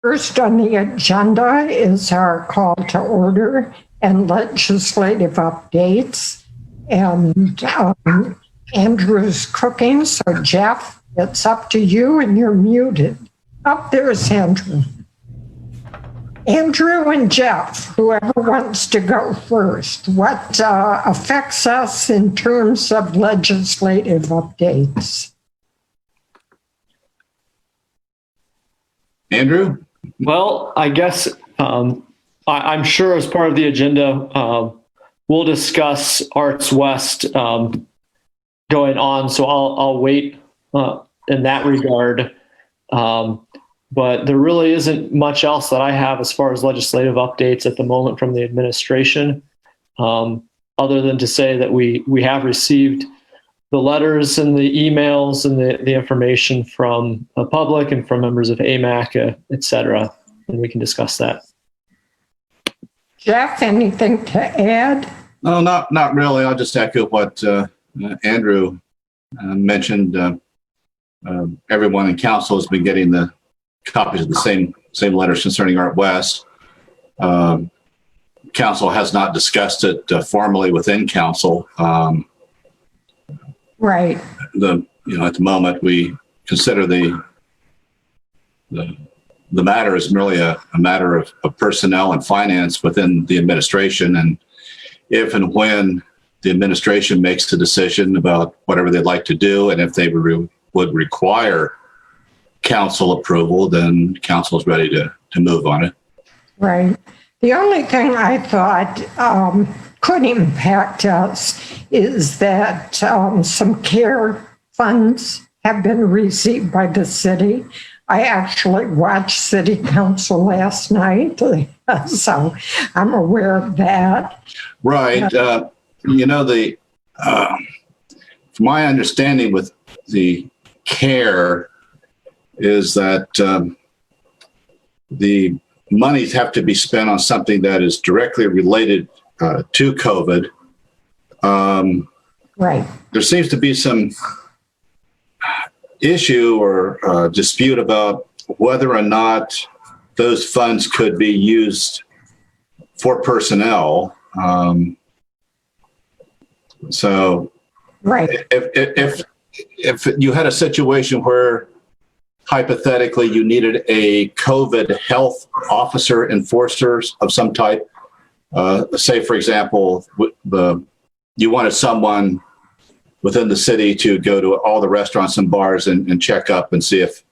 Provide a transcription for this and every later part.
First on the agenda is our call to order and legislative updates. And Andrew's cooking, so Jeff, it's up to you and you're muted. Up there's Andrew. Andrew and Jeff, whoever wants to go first. What affects us in terms of legislative updates? Andrew? Well, I guess I'm sure as part of the agenda, we'll discuss Arts West going on. So I'll wait in that regard. But there really isn't much else that I have as far as legislative updates at the moment from the administration, other than to say that we have received the letters and the emails and the information from the public and from members of AMAC, et cetera, and we can discuss that. Jeff, anything to add? No, not really. I'll just echo what Andrew mentioned. Everyone in council has been getting the copies of the same letters concerning Art West. Council has not discussed it formally within council. Right. At the moment, we consider the matter as merely a matter of personnel and finance within the administration. And if and when the administration makes the decision about whatever they'd like to do, and if they would require council approval, then council is ready to move on it. Right. The only thing I thought could impact us is that some care funds have been received by the city. I actually watched city council last night, so I'm aware of that. Right. From my understanding with the care is that the monies have to be spent on something that is directly related to COVID. Right. There seems to be some issue or dispute about whether or not those funds could be used for personnel. So, right. If you had a situation where hypothetically you needed a COVID health officer, enforcers of some type, say, for example, you wanted someone within the city to go to all the restaurants and bars and check up and see if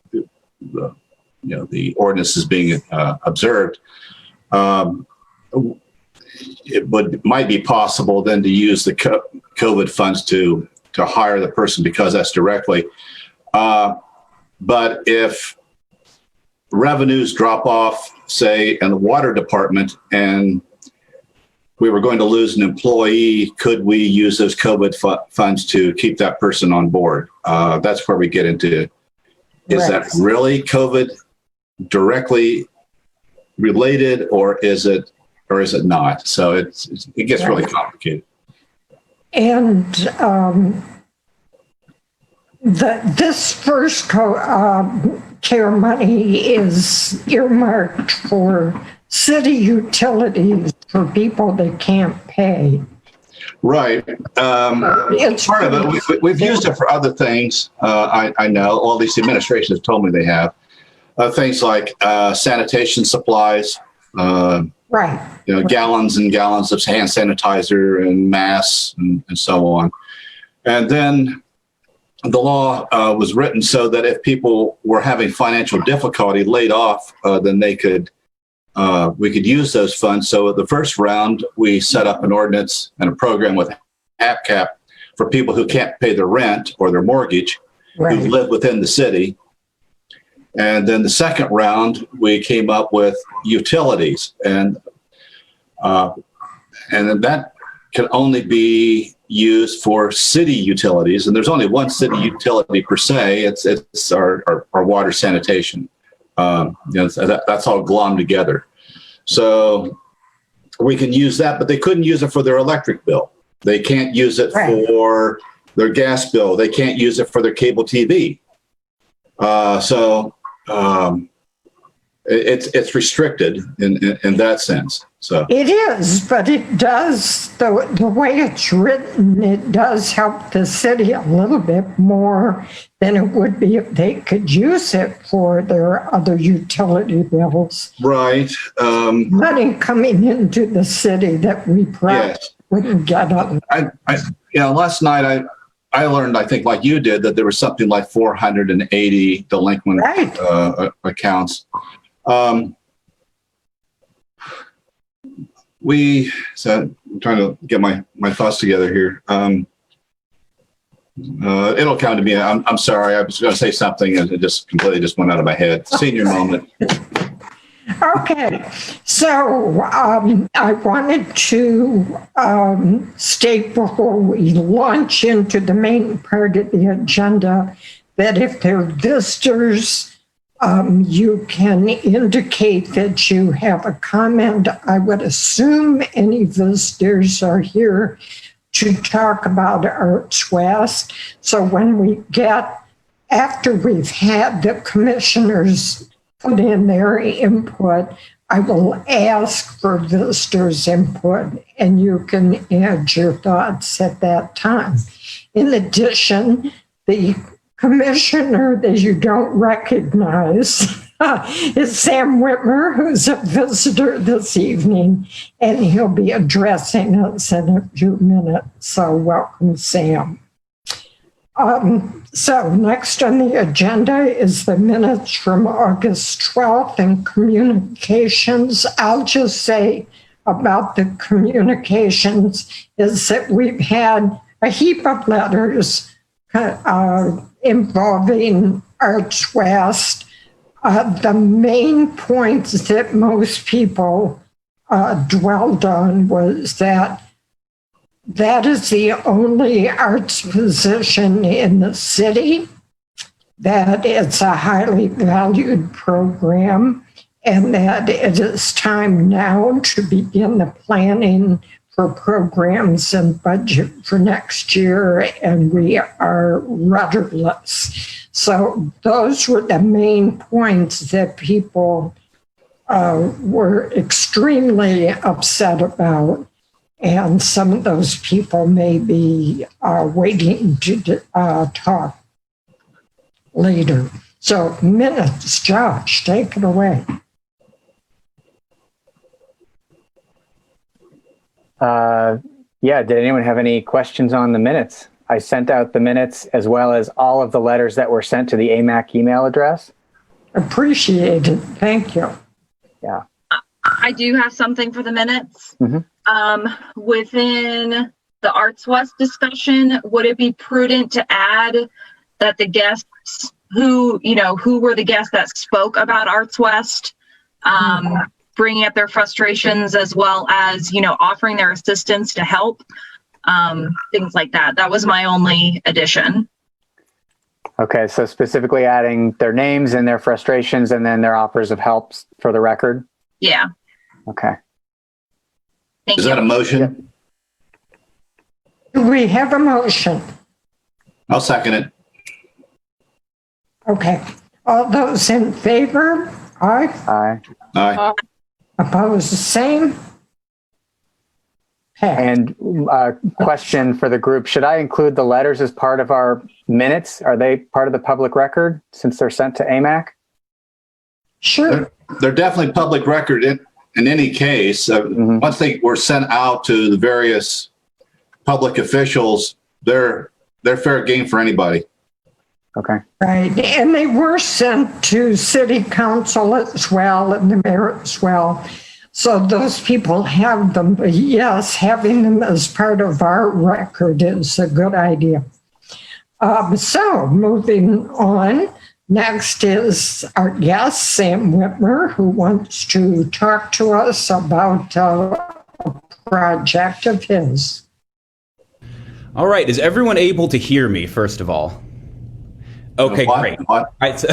the ordinance is being observed. It might be possible then to use the COVID funds to hire the person because that's directly. But if revenues drop off, say, in the water department, and we were going to lose an employee, could we use those COVID funds to keep that person on board? That's where we get into, is that really COVID directly related, or is it not? So it gets really complicated. And this first care money is earmarked for city utilities for people that can't pay. Right. It's part of it. We've used it for other things. I know, or at least the administration has told me they have. Things like sanitation supplies. Right. Gallons and gallons of hand sanitizer and masks and so on. And then the law was written so that if people were having financial difficulty, laid off, then we could use those funds. So the first round, we set up an ordinance and a program with APCAP for people who can't pay their rent or their mortgage, who live within the city. And then the second round, we came up with utilities, and then that can only be used for city utilities. And there's only one city utility per se. It's our water sanitation. That's all glommed together. So we can use that, but they couldn't use it for their electric bill. They can't use it for their gas bill. They can't use it for their cable TV. it's restricted in that sense. So It is, but it does, the way it's written, it does help the city a little bit more than it would be if they could use it for their other utility bills. right. Money coming into the city that we probably Yes. wouldn't get on. Last night I learned, I think like you did, that there was something like 480 delinquent Right. accounts. So I'm trying to get my thoughts together here. It'll come to me. I'm sorry. I was going to say something and it just completely just went out of my head. Senior moment. Okay, so I wanted to state before we launch into the main part of the agenda that if there are visitors, you can indicate that you have a comment. I would assume any visitors are here to talk about Arts West. So when we get, after we've had the commissioners put in their input, I will ask for visitors' input and you can add your thoughts at that time. In addition, the commissioner that you don't recognize is Sam Whitmer, who's a visitor this evening, and he'll be addressing us in a few minutes. So welcome, Sam. So next on the agenda is the minutes from August 12th and communications. I'll just say about the communications is that we've had a heap of letters involving Arts West. The main points that most people dwelled on was that is the only arts position in the city, that it's a highly valued program, and that it is time now to begin the planning for programs and budget for next year, and we are rudderless. So those were the main points that people were extremely upset about. And some of those people may be waiting to talk later. So minutes, Josh, take it away. Yeah, did anyone have any questions on the minutes? I sent out the minutes as well as all of the letters that were sent to the AMAC email address. Appreciate it. Thank you. Yeah. I do have something for the minutes. Mm-hmm. Within the Arts West discussion, would it be prudent to add that the guests who were the guests that spoke about Arts West, bringing up their frustrations as well as, offering their assistance to help, things like that. That was my only addition. Okay, so specifically adding their names and their frustrations and then their offers of help for the record? Yeah. Okay. Thank Is you. that a motion? Do we have a motion? I'll second it. Okay. All those in favor? Aye. Aye. Aye. Opposed, the same? Okay. And question for the group, should I include the letters as part of our minutes? Are they part of the public record since they're sent to AMAC? Sure. They're definitely public record in any case. Once they were sent out to the various public officials, they're fair game for anybody. Okay. Right. And they were sent to city council as well and the mayor as well. So those people have them. But yes, having them as part of our record is a good idea. So moving on. Next is our guest, Sam Whitmer, who wants to talk to us about a project of his. All right. Is everyone able to hear me, first of all? Okay, What? great. What? All right, so,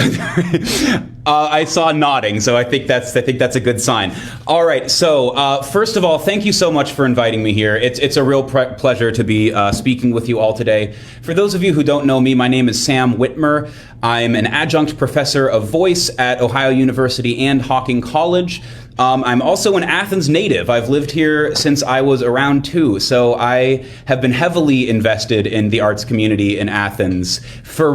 I saw nodding, so I think that's a good sign. All right. So first of all, thank you so much for inviting me here. It's a real pleasure to be speaking with you all today. For those of you who don't know me, my name is Sam Whitmer. I'm an adjunct professor of voice at Ohio University and Hawking College. I'm also an Athens native. I've lived here since I was around 2, so I have been heavily invested in the arts community in Athens for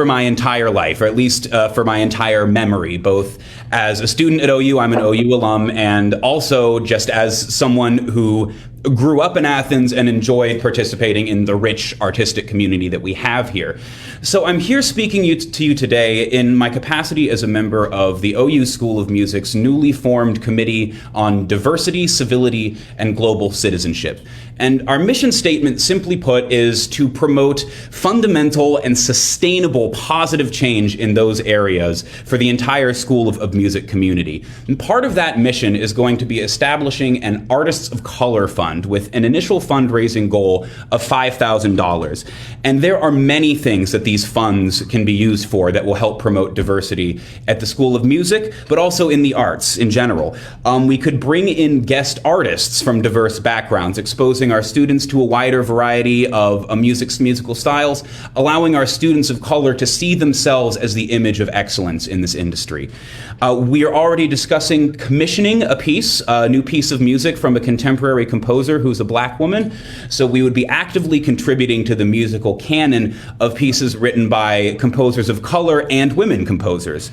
my entire life, or at least for my entire memory, both as a student at OU, I'm an OU alum, and also just as someone who grew up in Athens and enjoyed participating in the rich artistic community that we have here. So I'm here speaking to you today in my capacity as a member of the OU School of Music's newly formed Committee on Diversity, Civility, and Global Citizenship. And our mission statement, simply put, is to promote fundamental and sustainable positive change in those areas for the entire School of Music community. And part of that mission is going to be establishing an Artists of Color Fund with an initial fundraising goal of $5,000. And there are many things that these funds can be used for that will help promote diversity at the School of Music, but also in the arts in general. We could bring in guest artists from diverse backgrounds, exposing our students to a wider variety of musical styles, allowing our students of color to see themselves as the image of excellence in this industry. We are already discussing commissioning a new piece of music from a contemporary composer who's a Black woman. So we would be actively contributing to the musical canon of pieces written by composers of color and women composers.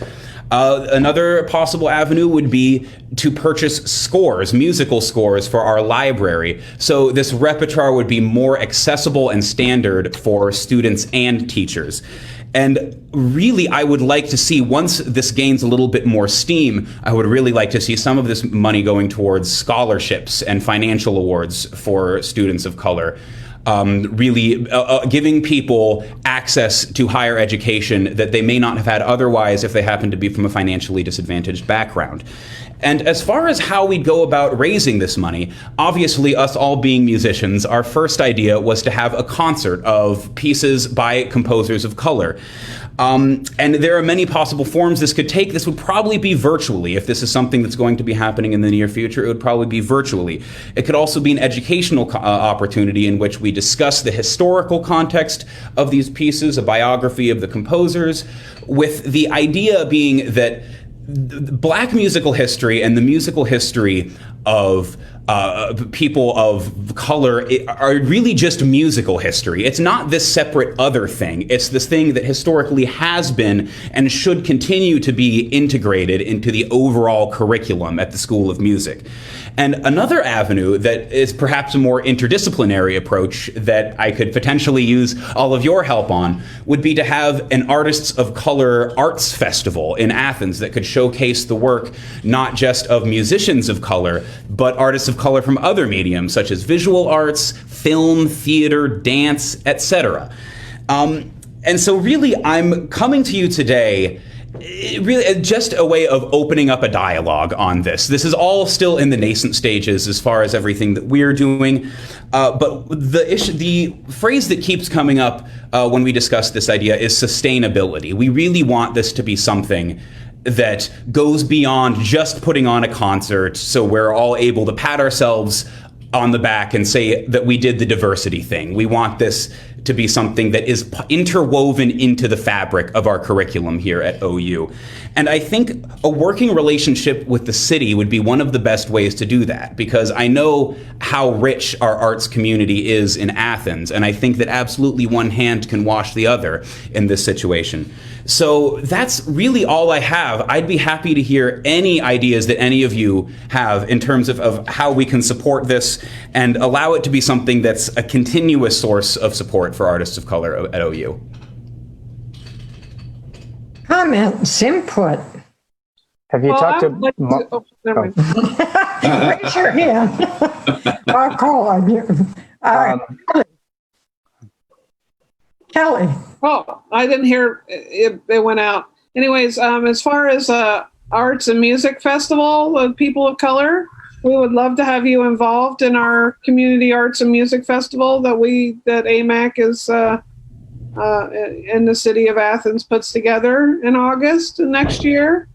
Another possible avenue would be to purchase scores, musical scores for our library. So this repertoire would be more accessible and standard for students and teachers. And really, I would like to see, once this gains a little bit more steam, I would really like to see some of this money going towards scholarships and financial awards for students of color. Really giving people access to higher education that they may not have had otherwise if they happen to be from a financially disadvantaged background. And as far as how we'd go about raising this money, obviously us all being musicians, our first idea was to have a concert of pieces by composers of color. And there are many possible forms this could take. This would probably be virtually. If this is something that's going to be happening in the near future, it would probably be virtually. It could also be an educational opportunity in which we discuss the historical context of these pieces, a biography of the composers, with the idea being that Black musical history and the musical history of people of color are really just musical history. It's not this separate other thing. It's this thing that historically has been and should continue to be integrated into the overall curriculum at the School of Music. And another avenue that is perhaps a more interdisciplinary approach that I could potentially use all of your help on would be to have an Artists of Color Arts Festival in Athens that could showcase the work not just of musicians of color, but artists of color from other mediums such as visual arts, film, theater, dance, etc. And so really I'm coming to you today really just a way of opening up a dialogue on this. This is all still in the nascent stages as far as everything that we're doing. But the phrase that keeps coming up when we discuss this idea is sustainability. We really want this to be something that goes beyond just putting on a concert so we're all able to pat ourselves on the back and say that we did the diversity thing. We want this to be something that is interwoven into the fabric of our curriculum here at OU. And I think a working relationship with the city would be one of the best ways to do that, because I know how rich our arts community is in Athens, and I think that absolutely one hand can wash the other in this situation. So that's really all I have. I'd be happy to hear any ideas that any of you have in terms of how we can support this and allow it to be something that's a continuous source of support for artists of color at OU. Comments, input. Have you talked to? Never mind. Raise your hand. I'll call on you. Kelly. Oh, I didn't hear it. It went out. Anyways, as far as arts and music festival of people of color, we would love to have you involved in our community arts and music festival that AMAC is in the city of Athens puts together in August next year.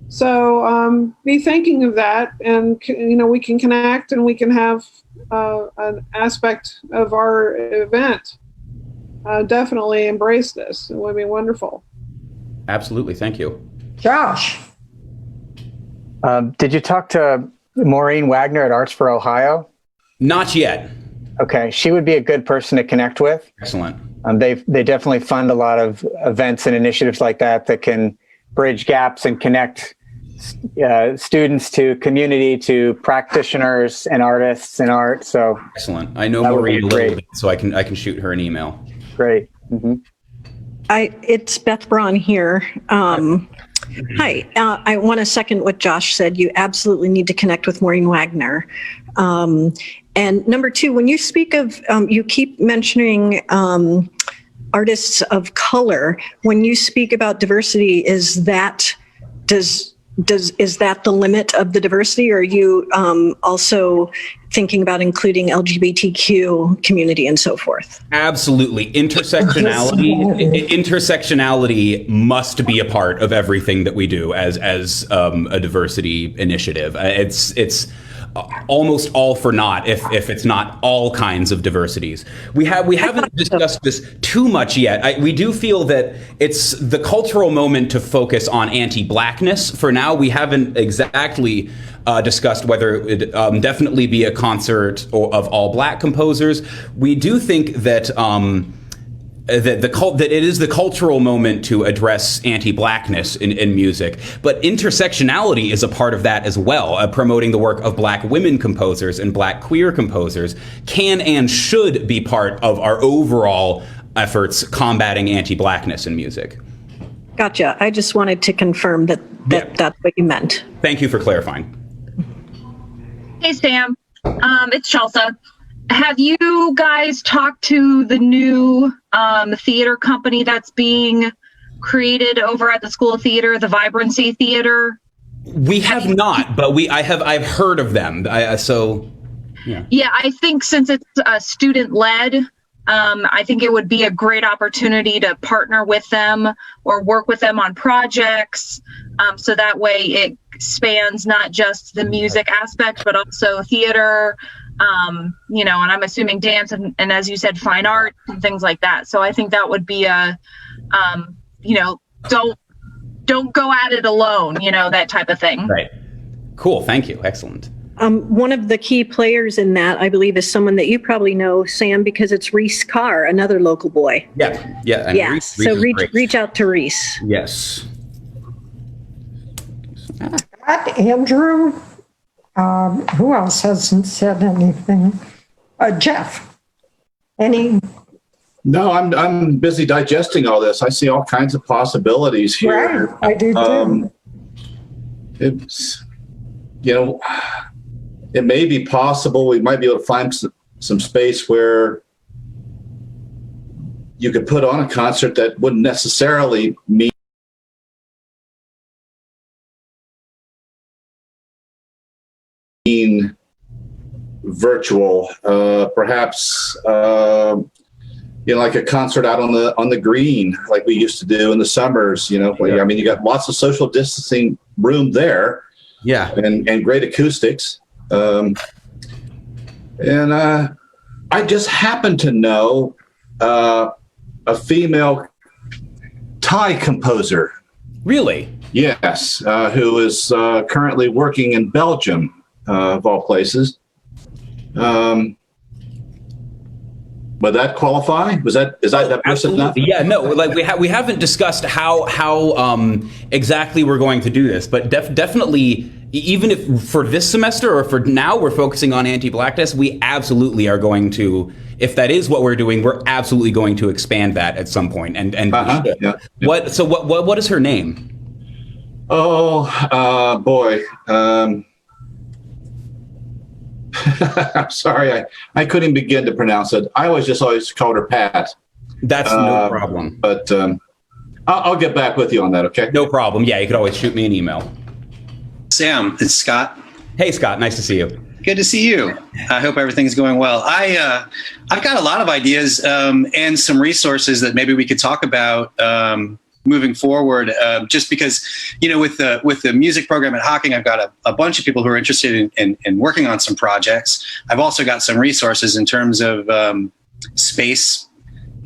So be thinking of that, and we can connect, and we can have an aspect of our event. Definitely embrace this. It would be wonderful. Absolutely. Thank you. Josh. Did you talk to Maureen Wagner at Arts for Ohio? Not yet. Okay, she would be a good person to connect with. Excellent. They definitely fund a lot of events and initiatives like that can bridge gaps and connect students to community, to practitioners and artists in art. So excellent. I know that would Maureen be a little great. bit, so I can shoot her an email. Great. Mm-hmm. It's Beth Braun here. Hi. I want to second what Josh said. You absolutely need to connect with Maureen Wagner. And number two, when you speak of, you keep mentioning artists of color. When you speak about diversity, is that the limit of the diversity, or are you also thinking about including LGBTQ community and so forth? Absolutely. Intersectionality must be a part of everything that we do as a diversity initiative. It's almost all for naught if it's not all kinds of diversities. We haven't discussed this too much yet. We do feel that it's the cultural moment to focus on anti-Blackness. For now, we haven't exactly discussed whether it definitely be a concert of all Black composers. We do think that that it is the cultural moment to address anti-Blackness in music, but intersectionality is a part of that as well. Promoting the work of Black women composers and Black queer composers can and should be part of our overall efforts combating anti-Blackness in music. Gotcha. I just wanted to confirm that that's what you meant. Thank you for clarifying. Hey, Sam. It's Chelsea. Have you guys talked to the new theater company that's being created over at the School of Theater, the Vibrancy Theater? We have not, but I've heard of them. Yeah, I think since it's student led, I think it would be a great opportunity to partner with them or work with them on projects. So that way it spans not just the music aspect, but also theater, and I'm assuming dance and as you said, fine art and things like that. So I think that would be don't go at it alone, that type of thing. Right. Cool. Thank you. Excellent. One of the key players in that, I believe, is someone that you probably know, Sam, because it's Reese Carr, another local boy. Yeah. Yeah. Reese So is great. reach out to Reese. Yes. Andrew. Who else hasn't said anything? Jeff. Any? No, I'm busy digesting all this. I see all kinds of possibilities here. Right, I do too. It's, it may be possible we might be able to find some space where you could put on a concert that wouldn't necessarily mean virtual, perhaps like a concert out on the green, like we used to do in the summers. I mean, you got lots of social distancing room there, and great acoustics. And I just happen to know a female Thai composer. Really? Yes, who is currently working in Belgium. Of all places. Would that qualify? Is that person? Absolutely. Yeah, no, like we haven't discussed how exactly we're going to do this, but definitely, even if for this semester or for now we're focusing on anti-Blackness, we absolutely are going to, if that is what we're doing, we're absolutely going to expand that at some point. And yeah. What is her name? Oh, boy. I'm sorry, I couldn't begin to pronounce it. I always called her Pat. That's no problem. But I'll get back with you on that, okay? No problem. Yeah, you could always shoot me an email. Sam, it's Scott. Hey, Scott. Nice to see you. Good to see you. I hope everything's going well. I've got a lot of ideas and some resources that maybe we could talk about moving forward. Just because, with the music program at Hocking, I've got a bunch of people who are interested in working on some projects. I've also got some resources in terms of space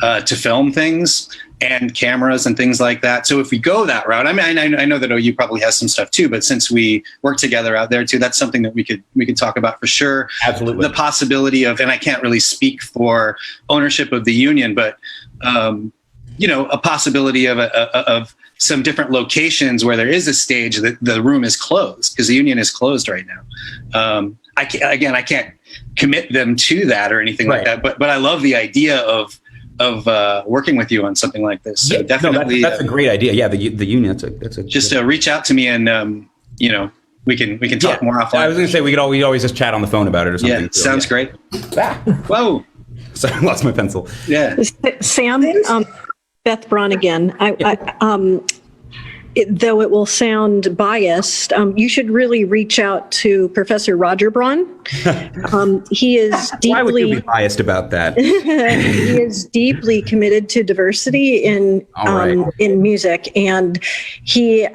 to film things and cameras and things like that. So if we go that route, I mean, I know that OU probably has some stuff too, but since we work together out there too, that's something that we could talk about for sure. Absolutely. The possibility of, and I can't really speak for ownership of the union, but a possibility of some different locations where there is a stage that the room is closed because the union is closed right now. I can't commit them to that or anything like that, but I love the idea of working with you on something like this. So definitely, that's a great idea. Yeah, the union. That's a just reach out to me and we can talk more offline. I was going to say we always just chat on the phone about it or something. Yeah, sounds great. Whoa. So I lost my pencil. Yeah. Sam, Beth Braun again. Though it will sound biased, you should really reach out to Professor Roger Braun. He is deeply Why would you be biased about that? he is deeply committed to diversity in music, and he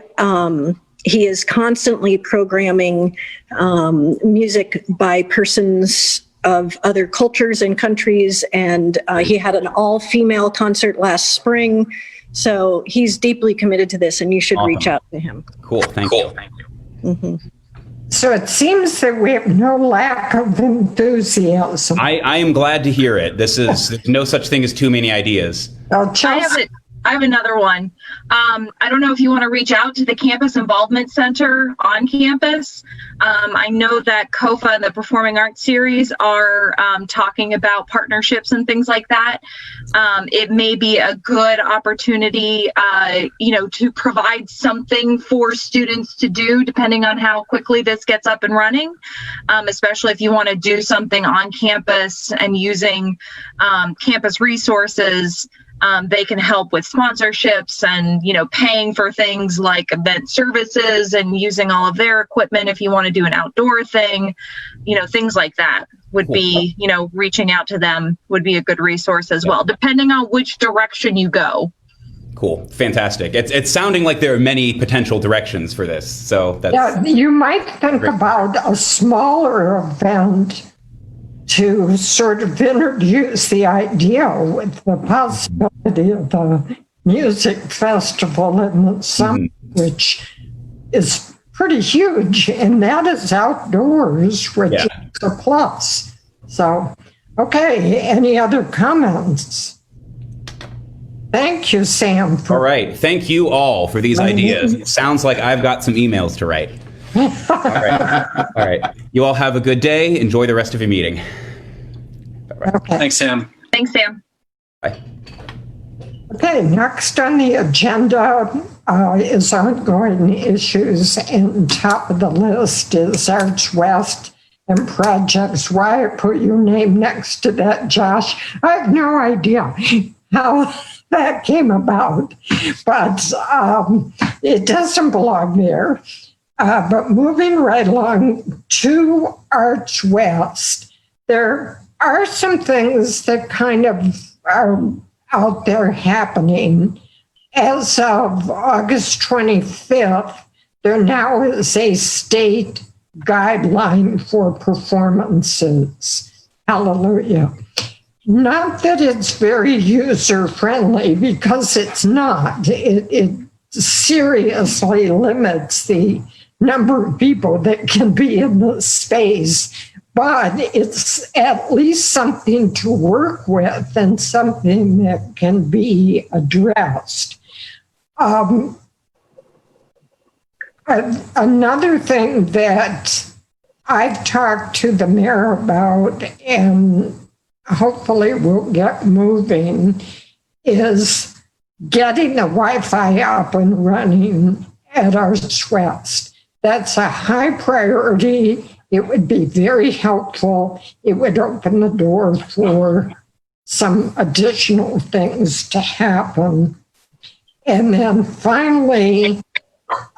is constantly programming music by persons of other cultures and countries, and he had an all-female concert last spring. So he's deeply committed to this, and you should reach out to him. Cool. Thank you. Mm-hmm. So it seems that we have no lack of enthusiasm. I am glad to hear it. There's no such thing as too many ideas. Well, Chelsea, I have another one. I don't know if you want to reach out to the Campus Involvement Center on campus. I know that COFA and the Performing Arts Series are talking about partnerships and things like that. It may be a good opportunity, to provide something for students to do, depending on how quickly this gets up and running, especially if you want to do something on campus and using campus resources. They can help with sponsorships and, paying for things like event services and using all of their equipment. If you want to do an outdoor thing, things like that would be, reaching out to them would be a good resource as well, depending on which direction you go. Cool. Fantastic. It's sounding like there are many potential directions for this. So you might think about a smaller event to sort of introduce the idea with the possibility of the music festival in the summer, which is pretty huge, and that is outdoors, which is a plus. So, okay, any other comments? Thank you, Sam. All right. Thank you all for these ideas. It sounds like I've got some emails to write. All right. You all have a good day. Enjoy the rest of your meeting. Okay. Thanks, Sam. Thanks, Sam. Bye. Okay, next on the agenda is ongoing issues, and top of the list is Arts West and projects. Why I put your name next to that, Josh, I have no idea how that came about, but it doesn't belong there. But moving right along to Arts West, there are some things that kind of are out there happening. As of August 25th, there now is a state guideline for performances. Hallelujah. Not that it's very user-friendly, because it's not. It seriously limits the number of people that can be in the space, but it's at least something to work with and something that can be addressed. Another thing that I've talked to the mayor about, and hopefully we'll get moving, is getting the Wi-Fi up and running at Arts West. That's a high priority. It would be very helpful. It would open the door for some additional things to happen. And then finally,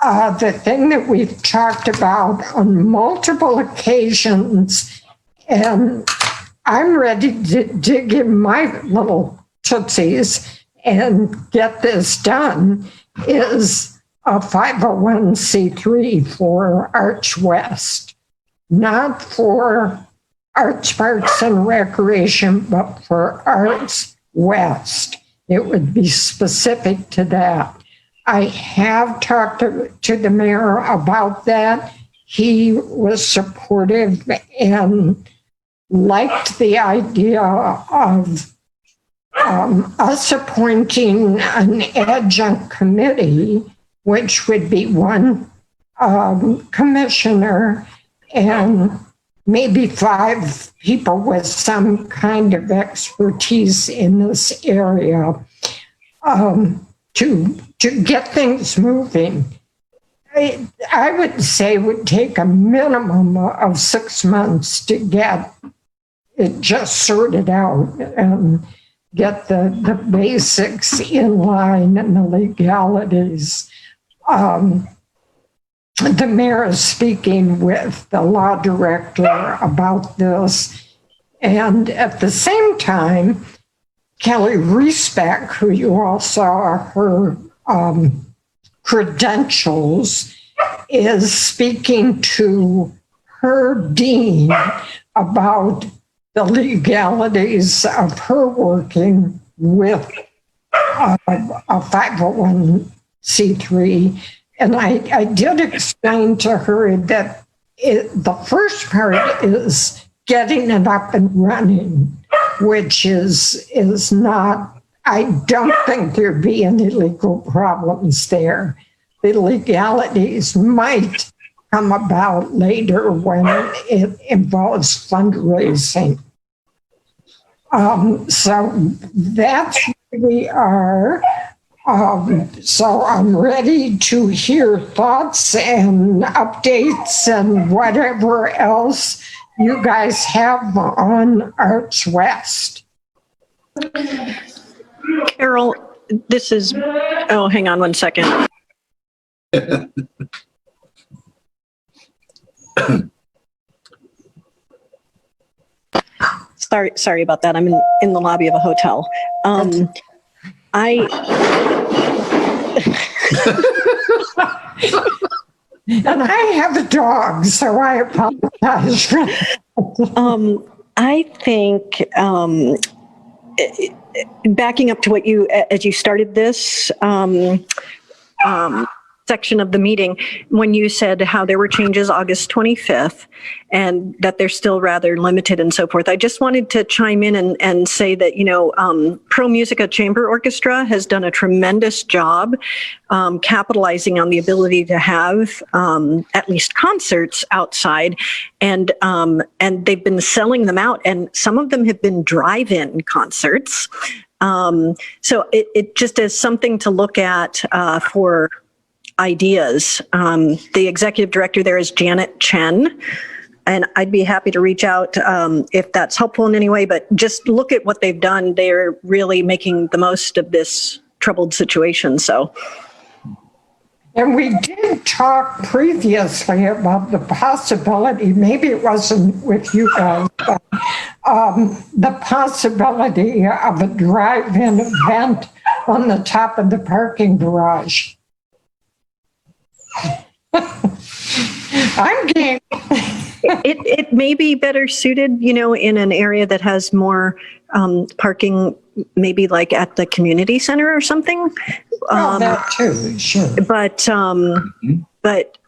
the thing that we've talked about on multiple occasions, and I'm ready to dig in my little tootsies, and get this done is a 501c3 for Arts West, not for Arts, Parks, and Recreation, but for Arts West. It would be specific to that. I have talked to the mayor about that. He was supportive and liked the idea of us appointing an adjunct committee, which would be one commissioner and maybe 5 people with some kind of expertise in this area to get things moving. I would say it would take a minimum of 6 months to get it just sorted out and get the basics in line and the legalities. The mayor is speaking with the law director about this. And at the same time, Kelly Reesbeck, who you all saw her credentials, is speaking to her dean about the legalities of her working with a 501c3. And I did explain to her that the first part is getting it up and running, which is not, I don't think there'd be any legal problems there. The legalities might come about later when it involves fundraising. So that's where we are. So I'm ready to hear thoughts and updates and whatever else you guys have on Arts West. Carol, this is, oh, hang on one second. Sorry about that. I'm in the lobby of a hotel. And I have a dog, so I apologize. I think backing up to what you, as you started this section of the meeting, when you said how there were changes August 25th and that they're still rather limited and so forth, I just wanted to chime in and say that, Pro Musica Chamber Orchestra has done a tremendous job capitalizing on the ability to have at least concerts outside, and they've been selling them out, and some of them have been drive-in concerts. So it just is something to look at for ideas. The executive director there is Janet Chen, and I'd be happy to reach out if that's helpful in any way, but just look at what they've done. They're really making the most of this troubled situation. So. And we did talk previously about the possibility, maybe it wasn't with you guys, but the possibility of a drive-in event on the top of the parking garage. I'm game. It may be better suited, in an area that has more parking, maybe like at the community center or something. That too, sure. But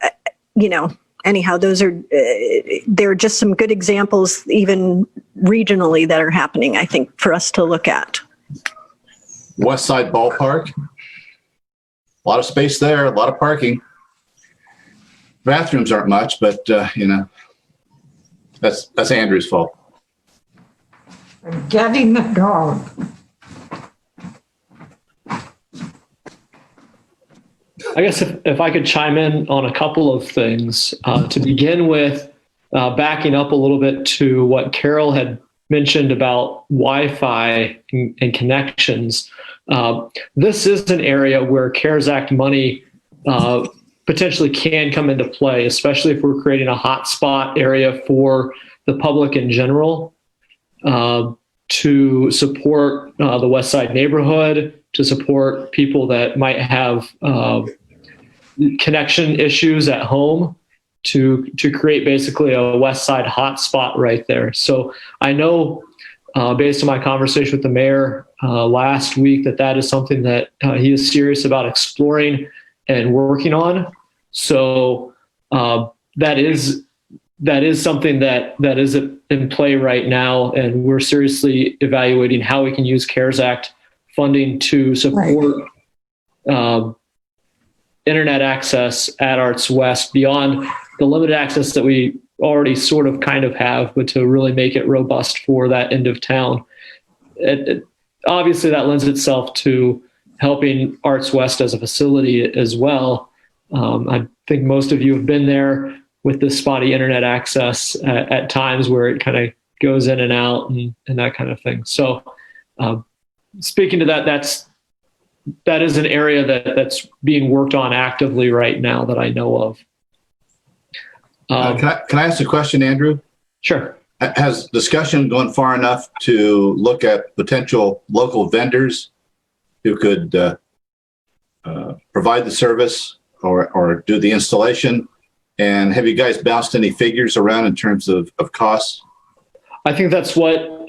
anyhow, those are there are just some good examples, even regionally, that are happening, I think, for us to look at. West Side Ballpark, a lot of space there, a lot of parking. Bathrooms aren't much, but that's Andrew's fault. Getting the dog. I guess if I could chime in on a couple of things to begin with, backing up a little bit to what Carol had mentioned about Wi-Fi and connections. This is an area where CARES Act money potentially can come into play, especially if we're creating a hotspot area for the public in general to support the West Side neighborhood to support people that might have connection issues at home, to create basically a West Side hotspot right there. So I know, based on my conversation with the mayor last week, that is something that he is serious about exploring and working on. So that is something that is in play right now, and we're seriously evaluating how we can use CARES Act funding to support internet access at Arts West beyond the limited access that we already sort of kind of have, but to really make it robust for that end of town. Obviously, that lends itself to helping Arts West as a facility as well. I think most of you have been there with the spotty internet access at times where it kind of goes in and out and that kind of thing. So speaking to that is an area that's being worked on actively right now that I know of. Can I ask a question, Andrew? Sure. Has discussion gone far enough to look at potential local vendors who could provide the service or do the installation? And have you guys bounced any figures around in terms of costs? I think that's what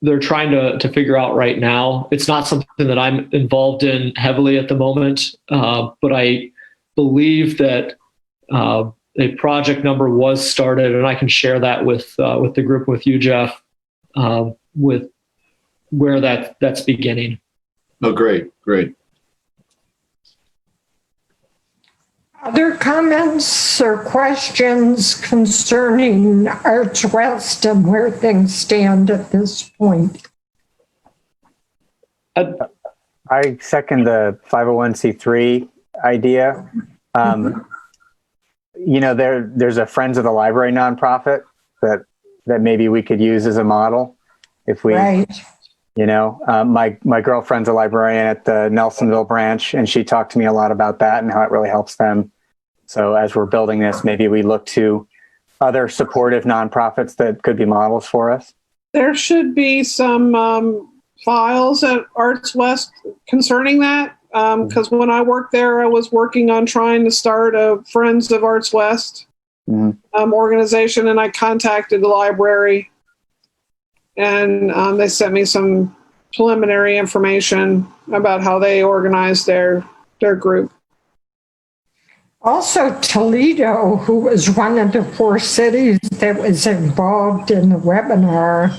they're trying to figure out right now. It's not something that I'm involved in heavily at the moment, but I believe that a project number was started, and I can share that with the group, with you, Jeff, with where that's beginning. Oh, great. Other comments or questions concerning Arts West and where things stand at this point? I second the 501c3 idea. There's a Friends of the Library nonprofit that maybe we could use as a model if we, Right. my girlfriend's a librarian at the Nelsonville branch, and she talked to me a lot about that and how it really helps them. So as we're building this, maybe we look to other supportive nonprofits that could be models for us. There should be some files at Arts West concerning that, because when I worked there, I was working on trying to start a Friends of Arts West organization, and I contacted the library, and they sent me some preliminary information about how they organize their group. Also, Toledo, who was one of the 4 cities that was involved in the webinar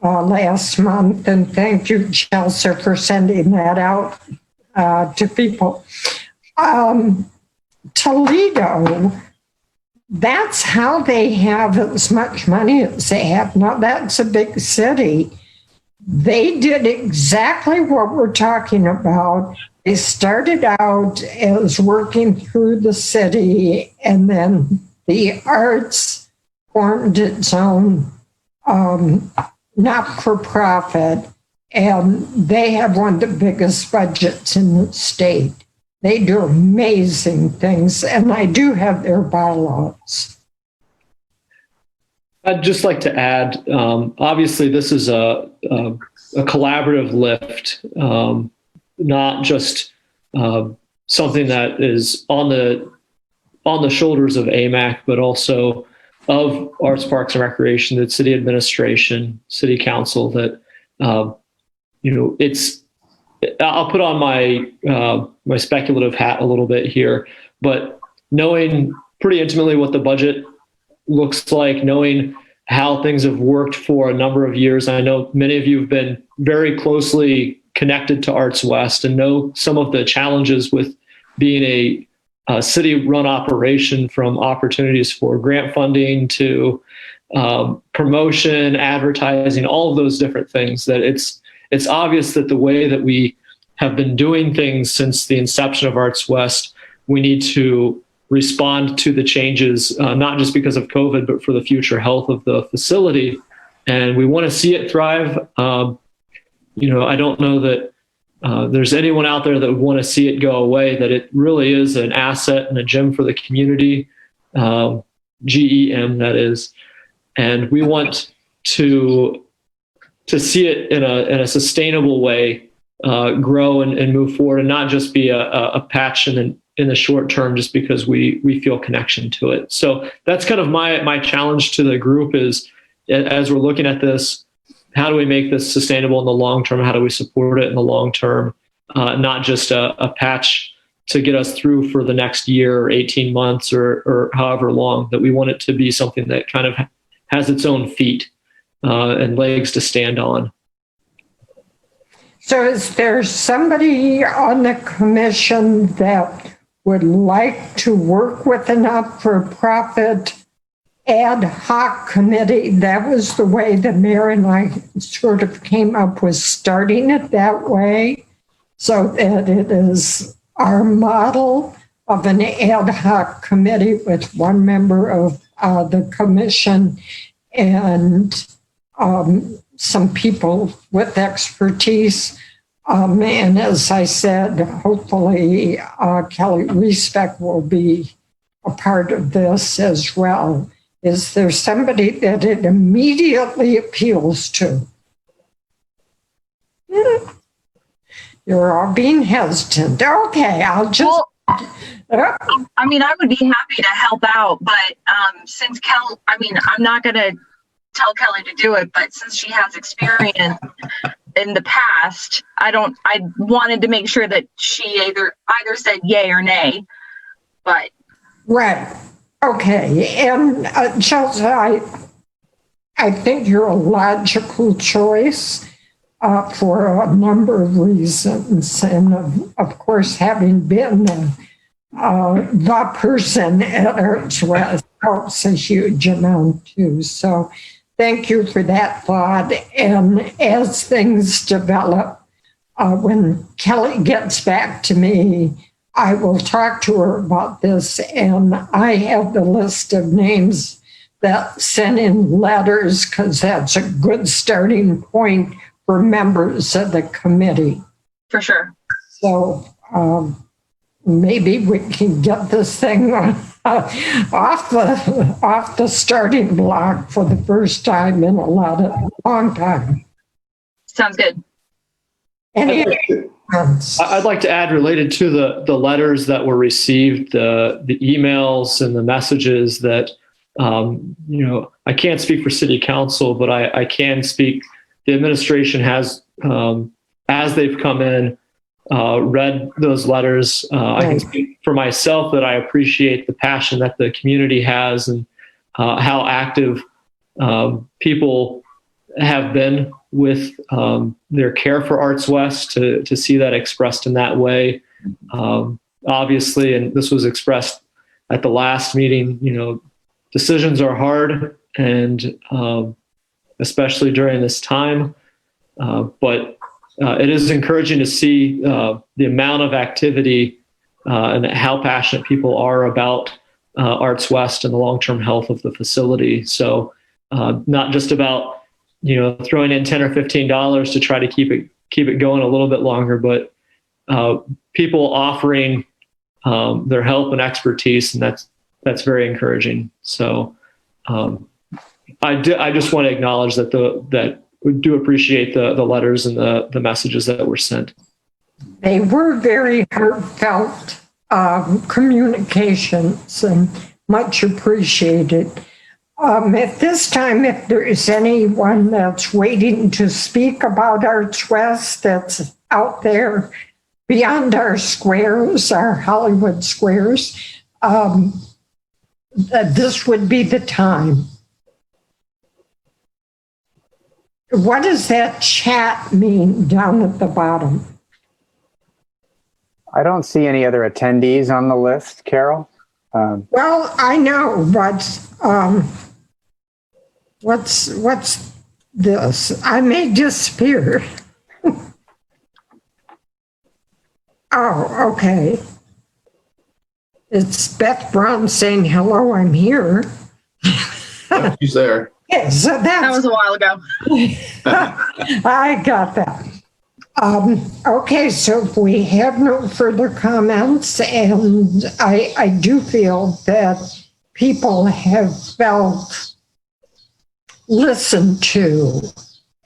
last month, and thank you, Chelsea, for sending that out to people. Toledo, that's how they have as much money as they have. Now, that's a big city. They did exactly what we're talking about. They started out as working through the city, and then the arts formed its own not-for-profit, and they have one of the biggest budgets in the state. They do amazing things, and I do have their bylaws. I'd just like to add, obviously, this is a collaborative lift, not just something that is on the shoulders of AMAC, but also of Arts, Parks, and Recreation, the city administration, city council. That it's. I'll put on my speculative hat a little bit here, but knowing pretty intimately what the budget looks like, knowing how things have worked for a number of years. I know many of you have been very closely connected to Arts West and know some of the challenges with being a city-run operation, from opportunities for grant funding to promotion, advertising, all of those different things. That it's obvious that the way that we have been doing things since the inception of Arts West, we need to respond to the changes, not just because of COVID, but for the future health of the facility. And we want to see it thrive. I don't know that there's anyone out there that would want to see it go away, that it really is an asset and a gem for the community, GEM, that is. And we want to see it in a sustainable way grow and move forward, and not just be a patch in the short term, just because we feel connection to it. So that's kind of my challenge to the group is, as we're looking at this, how do we make this sustainable in the long term? How do we support it in the long term? Not just a patch to get us through for the next year or 18 months or however long, that we want it to be something that kind of has its own feet and legs to stand on. So is there somebody on the commission that would like to work with a not-for-profit ad hoc committee? That was the way the mayor and I sort of came up with starting it that way, so that it is our model of an ad hoc committee with one member of the commission and some people with expertise. And as I said, hopefully Kelly Respect will be a part of this as well. Is there somebody that it immediately appeals to? You're all being hesitant. Okay, I'll just... Well, I mean, I would be happy to help out, but since Kelly, I mean, I'm not going to tell Kelly to do it, but since she has experience in the past, I wanted to make sure that she either said yay or nay, but. Right. Okay. And Chelsea, I think you're a logical choice for a number of reasons. And of course, having been the person at Arts West helps a huge amount too. So thank you for that thought. And as things develop, when Kelly gets back to me, I will talk to her about this. And I have the list of names that sent in letters, because that's a good starting point for members of the committee. For sure. So maybe we can get this thing off the starting block for the first time in a long time. Sounds good. I'd like to add, related to the letters that were received, the emails and the messages that, I can't speak for city council, but I can speak. The administration has, as they've come in, read those letters. I can speak for myself that I appreciate the passion that the community has and how active people have been with their care for Arts West, to see that expressed in that way. Obviously, and this was expressed at the last meeting, decisions are hard, and especially during this time. But it is encouraging to see the amount of activity and how passionate people are about Arts West and the long-term health of the facility. So not just about throwing in $10 or $15 to try to keep it going a little bit longer, but people offering their help and expertise, and that's very encouraging. So I just want to acknowledge that we do appreciate the letters and the messages that were sent. They were very heartfelt communications and much appreciated. At this time, if there is anyone that's waiting to speak about Arts West that's out there beyond our squares, our Hollywood squares, this would be the time. What does that chat mean down at the bottom? I don't see any other attendees on the list, Carol. Well, I know, but what's this? I may disappear. Oh, okay. It's Beth Brown saying, hello, I'm here. She's there. Yeah, so That was a while ago. I got that. Okay, so if we have no further comments, and I do feel that people have felt listened to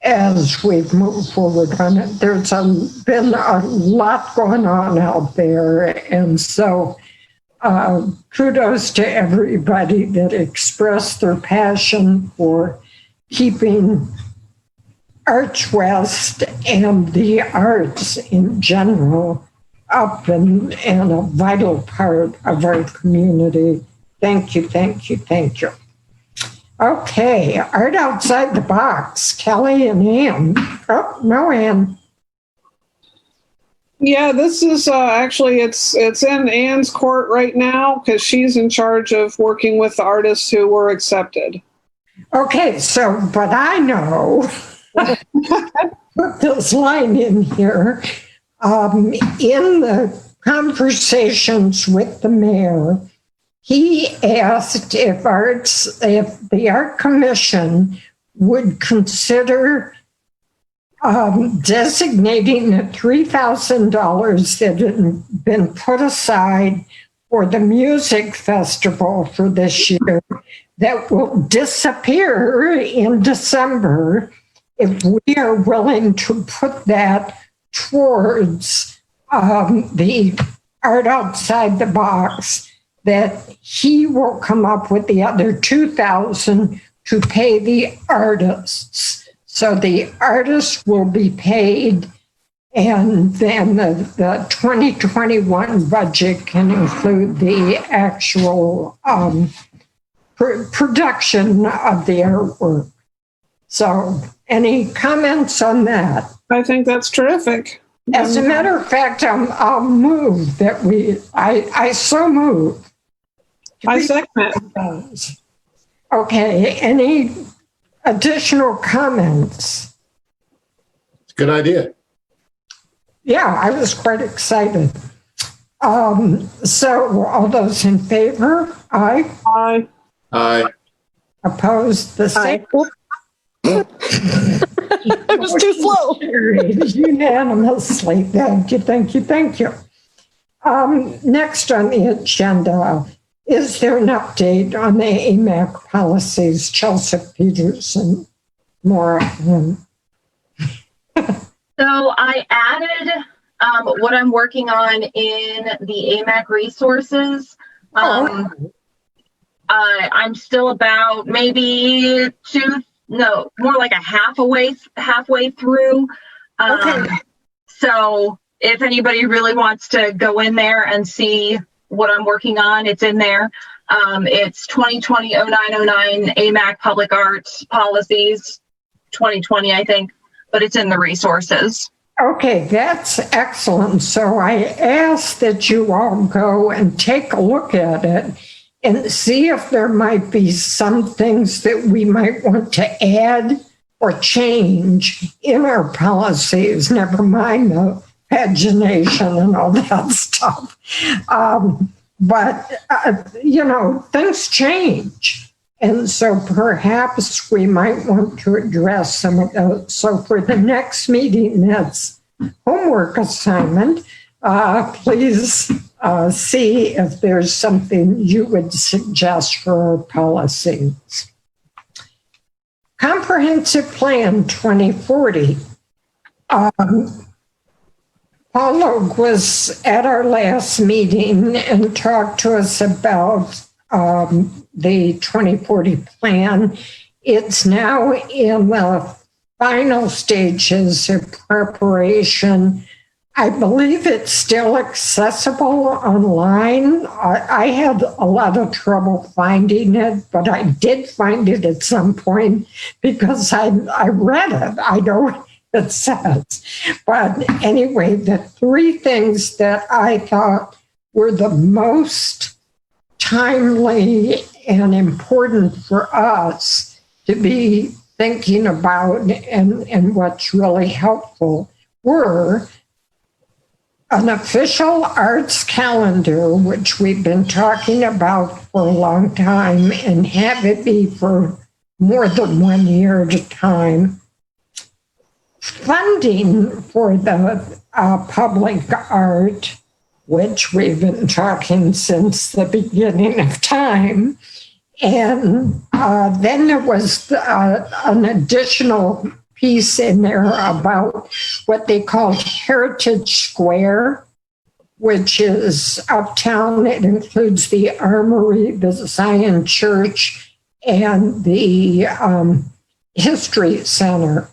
as we've moved forward on it. There's been a lot going on out there. And so kudos to everybody that expressed their passion for keeping Arts West and the arts in general up and a vital part of our community. Thank you, thank you, thank you. Okay, Art Outside the Box, Kelly and Ann. Oh, no, Ann. Yeah, this is actually it's in Ann's court right now because she's in charge of working with the artists who were accepted. Okay, so, but I know, put this line in here. In the conversations with the mayor, he asked if the Art Commission would consider designating the $3,000 that had been put aside for the music festival for this year that will disappear in December if we are willing to put that towards the Art Outside the Box, that he will come up with the other $2,000 to pay the artists. So the artists will be paid, and then the 2021 budget can include the actual production of the artwork. So any comments on that? I think that's terrific. As a matter of fact, I'll move that I so move. I second it. Okay, any additional comments? Good idea. Yeah, I was quite excited. So all those in favor? Aye. Aye. Aye. Opposed? The same? It was too slow. Carried unanimously. Thank you, thank you, thank you. Next on the agenda, is there an update on the AMAC policies? Chelsea Peterson, more of him. So I added what I'm working on in the AMAC resources. I'm still about maybe more like halfway through. Okay. So if anybody really wants to go in there and see what I'm working on, it's in there. It's 2020-0909 AMAC Public Arts Policies, 2020, I think, but it's in the resources. Okay, that's excellent. So I ask that you all go and take a look at it and see if there might be some things that we might want to add or change in our policies, never mind the pagination and all that stuff. But things change. And so perhaps we might want to address some of those. So for the next meeting, that's homework assignment. Please see if there's something you would suggest for our policies. Comprehensive Plan 2040. Paul Logue was at our last meeting and talked to us about the 2040 plan. It's now in the final stages of preparation. I believe it's still accessible online. I had a lot of trouble finding it, but I did find it at some point because I read it. I know what it says. But anyway, the three things that I thought were the most timely and important for us to be thinking about and what's really helpful were an official arts calendar, which we've been talking about for a long time, and have it be for more than 1 year at a time. Funding for the public art, which we've been talking since the beginning of time. And then there was an additional piece in there about what they called Heritage Square, which is uptown. It includes the Armory, the Zion Church, and the History Center.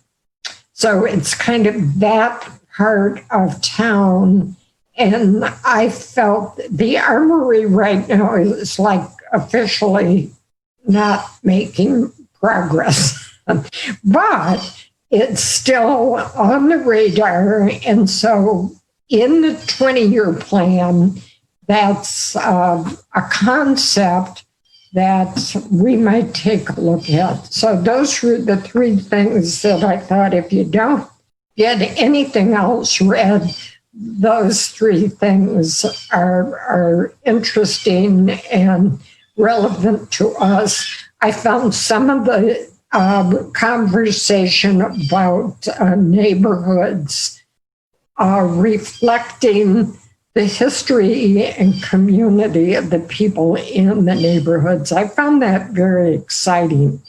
So it's kind of that part of town. And I felt the Armory right now is like officially not making progress, but it's still on the radar. And so in the 20-year plan, that's a concept that we might take a look at. So those were the three things that I thought, if you don't get anything else read, those three things are interesting and relevant to us. I found some of the conversation about neighborhoods reflecting the history and community of the people in the neighborhoods. I found that very exciting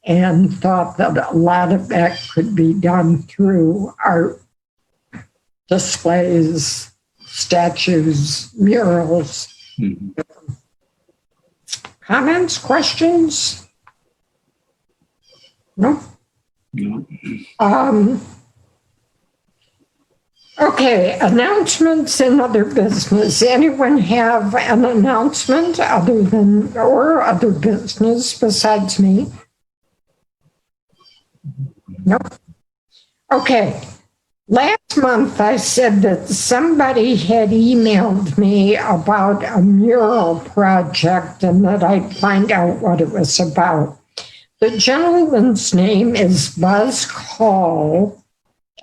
and thought that a lot of that could be done through art displays, statues, murals. Mm-hmm. Comments, questions? No? No. Okay, announcements and other business. Anyone have an announcement other than, or other business besides me? No? Okay. Last month I said that somebody had emailed me about a mural project and that I'd find out what it was about. The gentleman's name is Buzz Call.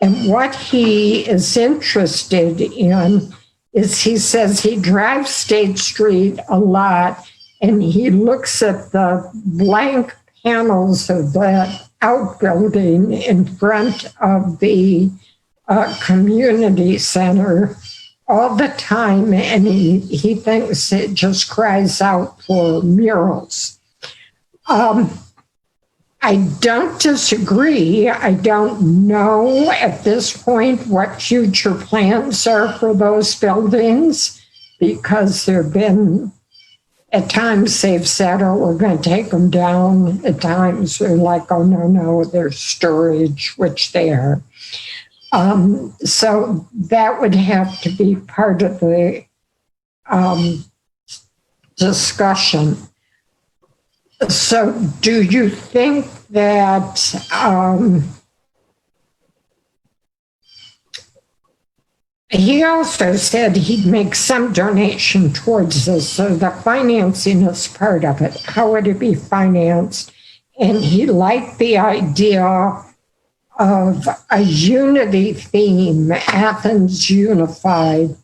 And what he is interested in is, he says he drives State Street a lot and he looks at the blank panels of that outbuilding in front of the community center all the time. And he thinks it just cries out for murals. I don't disagree. I don't know at this point what future plans are for those buildings, because there have been, at times they've said, oh, we're going to take them down. At times they're like, oh, no, there's storage, which they are. So that would have to be part of the discussion. So do you think that he also said he'd make some donation towards this, so the financing is part of it. How would it be financed? And he liked the idea of a unity theme, Athens Unified.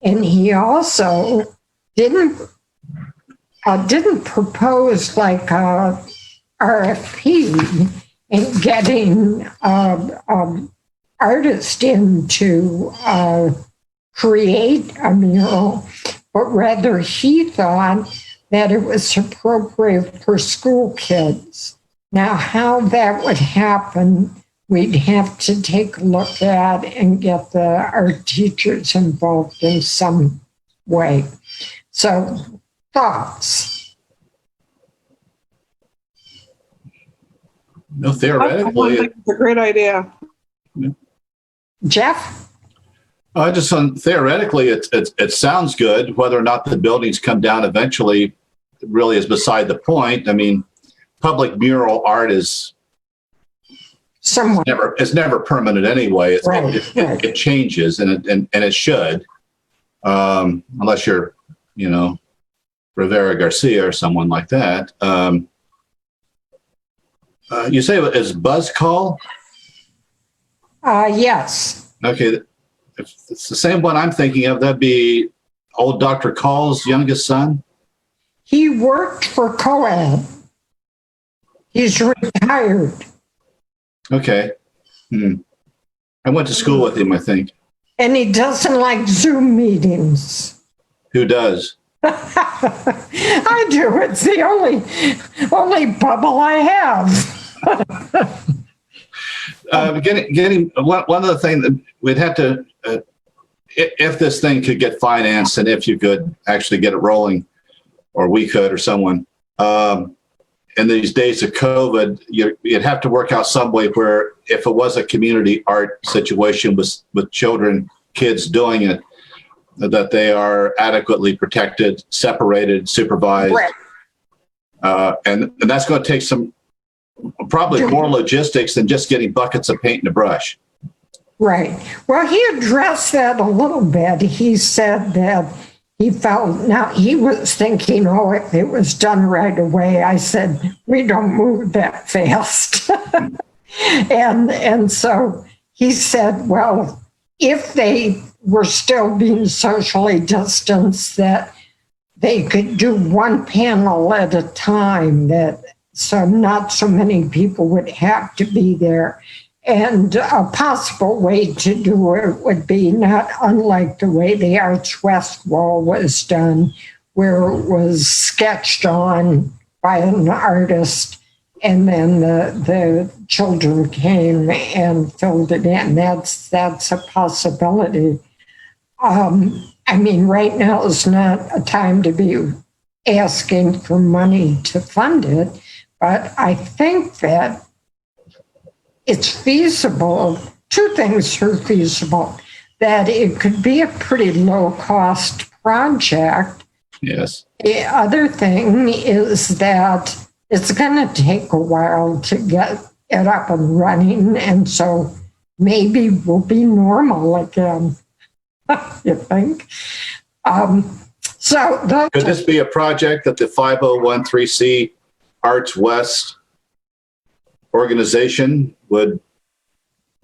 And he also didn't propose like a RFP and getting artists in to create a mural, but rather he thought that it was appropriate for school kids. Now, how that would happen, we'd have to take a look at and get the art teachers involved in some way. So, thoughts? No, theoretically, I think it's a great idea. Jeff? Just on theoretically, it sounds good. Whether or not the buildings come down eventually really is beside the point. I mean, public mural art is it's never permanent anyway. It changes, and it should, unless you're, Rivera Garcia or someone like that. You say it is Buzz Call? Yes. Okay. If it's the same one I'm thinking of, that'd be old Dr. Call's youngest son. He worked for COAD. He's retired. Okay. I went to school with him, I think. And he doesn't like Zoom meetings. Who does? I do. It's the only bubble I have. getting one of the things that we'd have to, if this thing could get financed and if you could actually get it rolling, or we could, or someone, in these days of COVID, you'd have to work out some way where if it was a community art situation with children, kids doing it, that they are adequately protected, separated, supervised. Right. And that's going to take some, probably more logistics than just getting buckets of paint and a brush. Right. Well, he addressed that a little bit. He said that he felt, now he was thinking, oh, if it was done right away. I said, we don't move that fast. and so he said, well, if they were still being socially distanced, that they could do one panel at a time, that so not so many people would have to be there. And a possible way to do it would be not unlike the way the Arts West wall was done, where it was sketched on by an artist, and then the children came and filled it in. That's a possibility. I mean, right now is not a time to be asking for money to fund it, but I think that it's feasible. Two things are feasible: that it could be a pretty low-cost project. Yes. The other thing is that it's going to take a while to get it up and running, and so maybe we'll be normal again. You think? So could this be a project that the 5013C Arts West organization would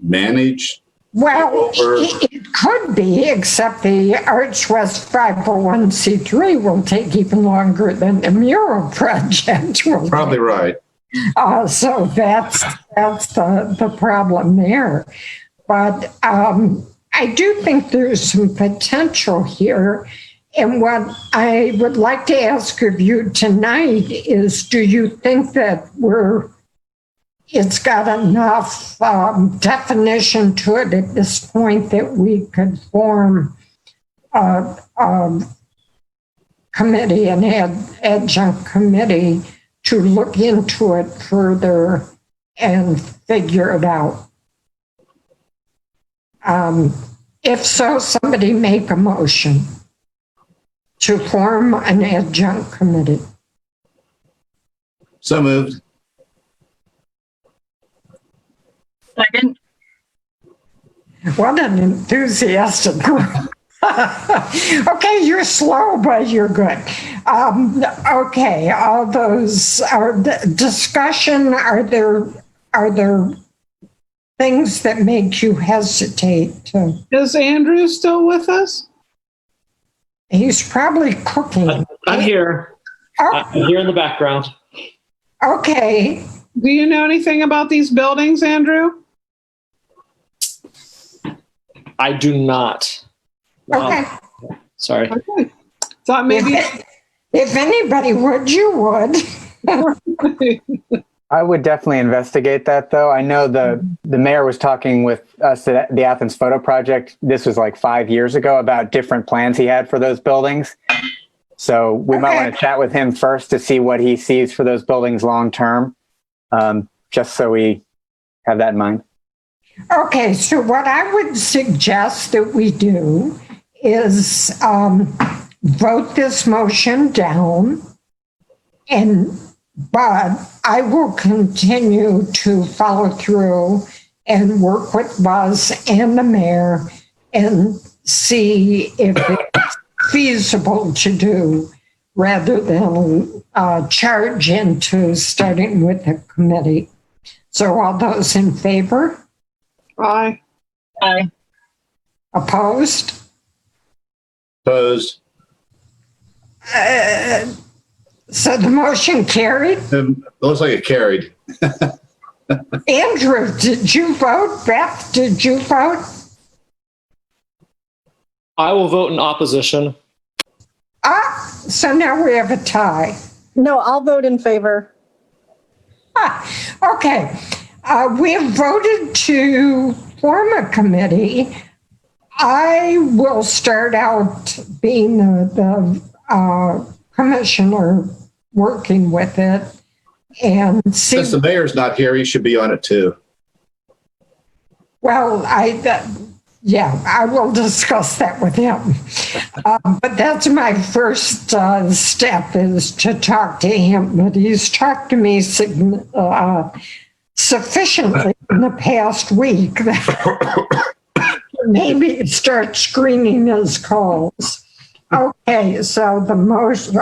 manage? Well, it could be, except the Arts West 501c3 will take even longer than the mural project will. Probably right. So that's the problem there. But I do think there's some potential here. And what I would like to ask of you tonight is, do you think that it's got enough definition to it at this point that we could form a committee, an adjunct committee, to look into it further and figure it out? If so, somebody make a motion to form an adjunct committee. So moved. Second. What an enthusiastic group. Okay, you're slow, but you're good. Okay, all those are discussion. Are there things that make you hesitate? Is Andrew still with us? He's probably cooking. I'm here. Oh, I'm here in the background. okay. Do you know anything about these buildings, Andrew? I do not. Okay. Sorry. Okay. Thought maybe. If anybody would, you would. I would definitely investigate that, though. I know the mayor was talking with us at the Athens Photo Project. This was like 5 years ago, about different plans he had for those buildings. So we might want to chat with him first to see what he sees for those buildings long term, just so we have that in mind. Okay, so what I would suggest that we do is vote this motion down, but I will continue to follow through and work with Buzz and the mayor and see if it's feasible to do, rather than charge into starting with a committee. So all those in favor? Aye. Aye. Opposed? Opposed. So the motion carried. It looks like it carried. Andrew, did you vote? Beth, did you vote? I will vote in opposition. So now we have a tie. No, I'll vote in favor. Okay. We have voted to form a committee. I will start out being the commissioner working with it and see. Since the mayor's not here, he should be on it too. Well, I will discuss that with him. But that's my first step, is to talk to him. But he's talked to me sufficiently in the past week that maybe start screening his calls. Okay, so the motion,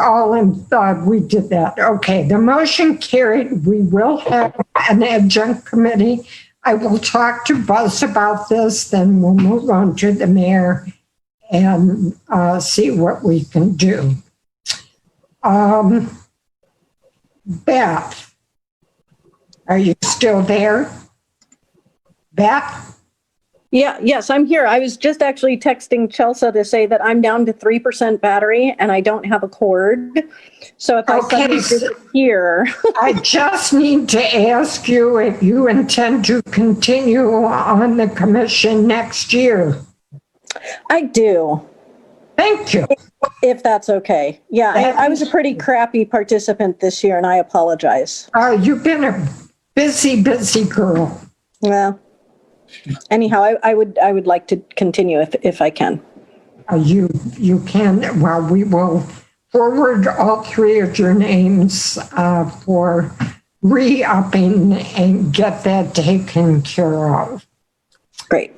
we did that. Okay, the motion carried. We will have an adjunct committee. I will talk to Buzz about this, then we'll move on to the mayor and see what we can do. Beth, are you still there? Beth? Yes, I'm here. I was just actually texting Chelsea to say that I'm down to 3% battery and I don't have a cord. So if I suddenly disappear. I just need to ask you if you intend to continue on the commission next year. I do. Thank you. If that's okay. Yeah, I was a pretty crappy participant this year and I apologize. You've been a busy girl. Well, anyhow, I would like to continue if I can. You can. Well, we will forward all three of your names for re-upping and get that taken care of. Great.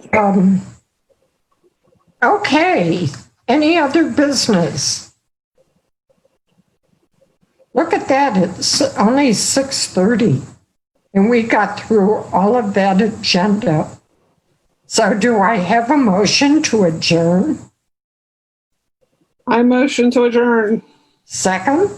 Okay. Any other business? Look at that. It's only 6:30 and we got through all of that agenda. So do I have a motion to adjourn? I motion to adjourn. Second?